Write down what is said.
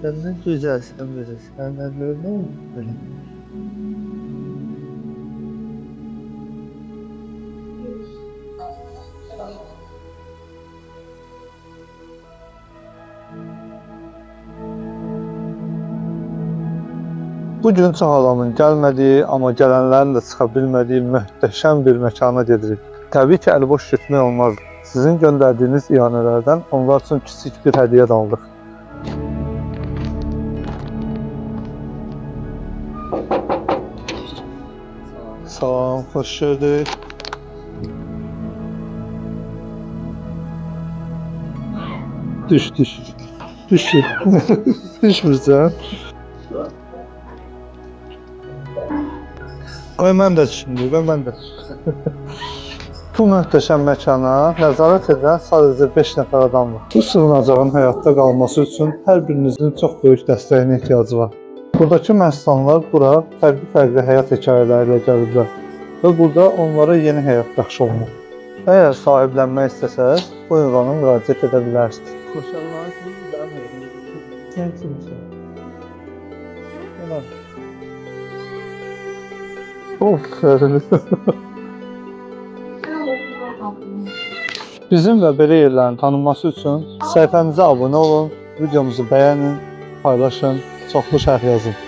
Sen ne güzelsin böyle. Senden böyle mi böyle? Bu gün çox adamın gəlmədiyi, amma gələnlərin də çıxa bilmədiyi möhtəşəm bir məkana gedirik. Təbii ki, əliboş getmək olmaz. Sizin göndərdiyiniz iyanələrdən onlar üçün kiçik bir hədiyyə də aldıq. Salam, xoş gördük. Düş, düş. Düş. Düşmürsən. Ay, mən də düşündüm, mən də. Bu möhtəşəm məkana nəzarət edən sadəcə 5 nəfər adam var. Bu sığınacağın həyatda qalması üçün hər birinizin çox böyük dəstəyinə ehtiyacı var. Buradakı məstanlar bura fərqli həyat hekayələri ilə gəliblər və burada onlara yeni həyat bəxş olunur. Əgər sahiblənmək istəsəz, bu ünvana müraciət edə bilərsiniz. Xoşalmarsınız, ben Sən kimsən? Of, bizim və belə yerlərin tanınması üçün səhifəmizə abunə olun, videomuzu bəyənin, paylaşın, çoxlu şərh yazın.